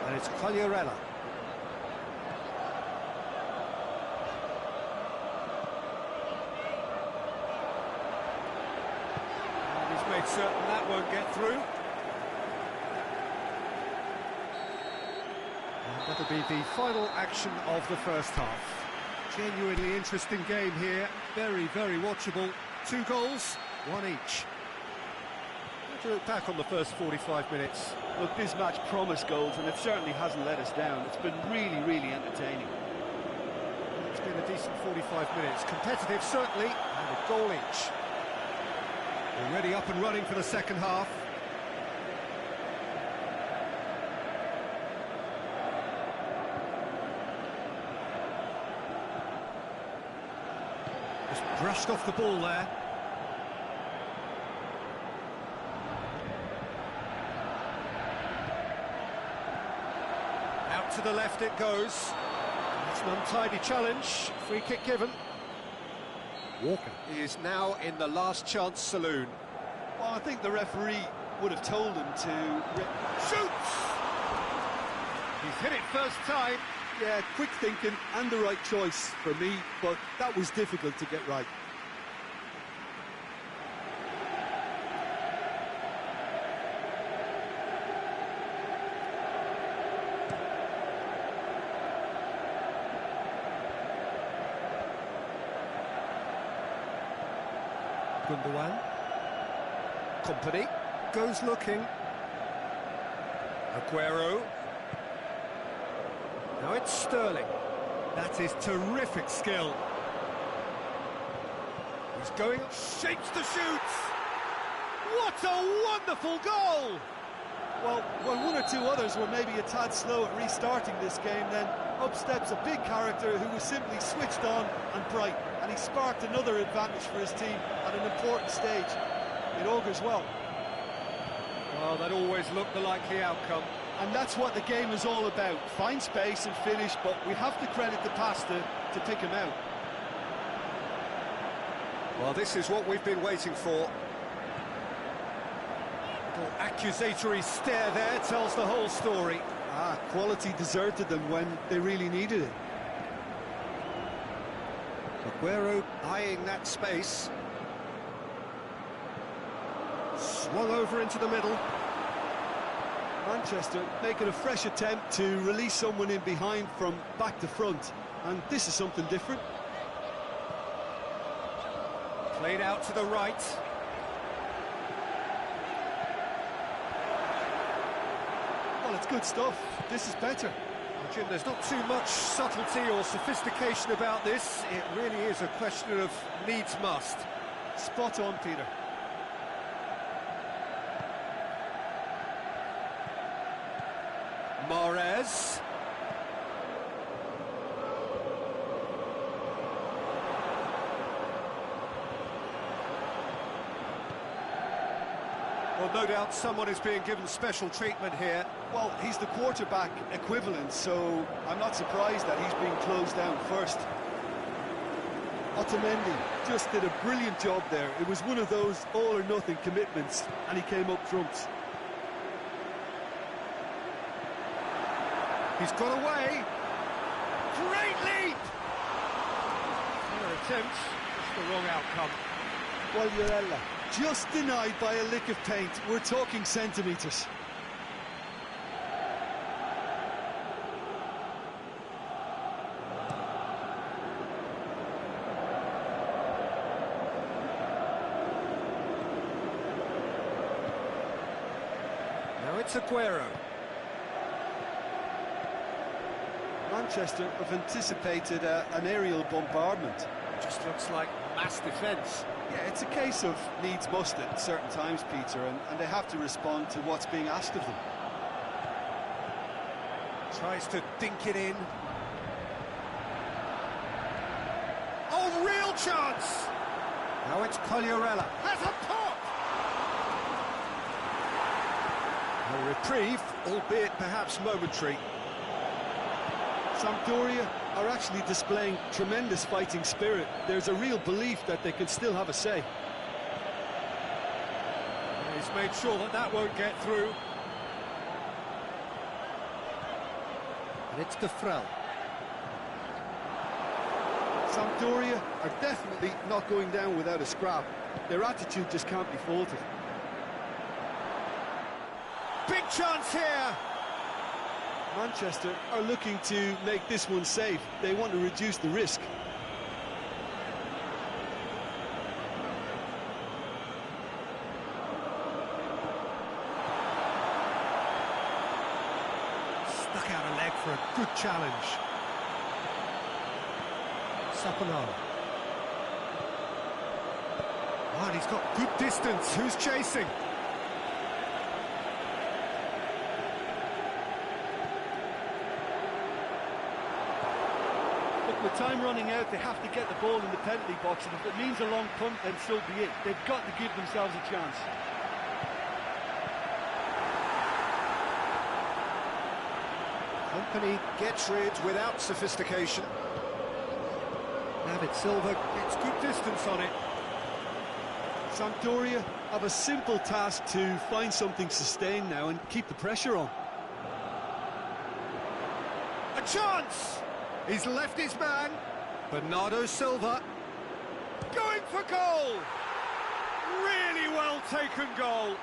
And it's Quagliarella. And he's made certain that won't get through. And that'll be the final action of the first half. Genuinely interesting game here. Very, very watchable. 2 goals, 1 each. How do you look back on the first 45 minutes? Look, this match promised goals, and it certainly hasn't let us down. It's been really, really entertaining. It's been a decent 45 minutes. Competitive, certainly, and a goal each. Already up and running for the second half. Just brushed off the ball there. Out to the left it goes. That's an untidy challenge. Free kick given. Walker is now in the last chance saloon. Well, I think the referee would have told him to... Shoots! He's hit it first time. Yeah, quick thinking and the right choice for me, but that was difficult to get right. Gundogan. Company goes looking. Aguero. Now it's Sterling. That is terrific skill. He's going, shapes the shoots. What a wonderful goal! Well, when 1 or 2 others were maybe a tad slow at restarting this game, then up steps a big character who was simply switched on and bright, and he sparked another advantage for his team at an important stage. It augurs well. Well, that always looked the likely outcome. And that's what the game is all about. Find space and finish, but we have to credit the pastor to pick him out. Well, this is what we've been waiting for. Little accusatory stare there tells the whole story. Quality deserted them when they really needed it. Aguero eyeing that space. Swung over into the middle. Manchester making a fresh attempt to release someone in behind from back to front, and this is something different. Played out to the right. Well, it's good stuff. This is better. Well, Jim, there's not too much subtlety or sophistication about this. It really is a question of needs must. Spot on, Peter. Mahrez. Well, no doubt someone is being given special treatment here. Well, he's the quarterback equivalent, so I'm not surprised that he's being closed down first. Otamendi just did a brilliant job there. It was one of those all-or-nothing commitments, and he came up trumps. He's got away. Great leap! Fair attempt, just the wrong outcome. Quagliarella just denied by a lick of paint. We're talking centimetres. Now it's Aguero. Manchester have anticipated an aerial bombardment. Just looks like mass defence. Yeah, it's a case of needs must at certain times, Peter, and they have to respond to what's being asked of them. Tries to dink it in. Oh, real chance! Now it's Quagliarella. Has a pop! A reprieve, albeit perhaps momentary. Sampdoria are actually displaying tremendous fighting spirit. There's a real belief that they can still have a say. He's made sure that that won't get through. And it's Defrel. Sampdoria are definitely not going down without a scrap. Their attitude just can't be faulted. Big chance here! Manchester are looking to make this one safe. They want to reduce the risk. Stuck out a leg for a good challenge. Saponara. Oh, and he's got good distance. Who's chasing? With time running out, they have to get the ball in the penalty box, and if it means a long punt, then so be it. They've got to give themselves a chance. Company gets rid without sophistication. David Silva gets good distance on it. Sampdoria have a simple task to find something sustained now and keep the pressure on. A chance! He's left his man. Bernardo Silva. Going for goal! Really well taken goal.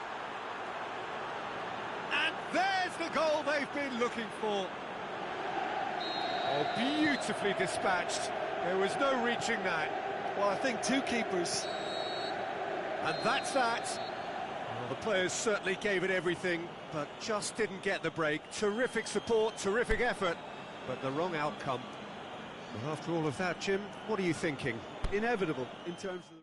And there's the goal they've been looking for. Oh, beautifully dispatched. There was no reaching that. Well, I think two keepers. And that's that. Well, the players certainly gave it everything, but just didn't get the break. Terrific support, terrific effort, but the wrong outcome. Well, after all of that, Jim, what are you thinking? Inevitable in terms of...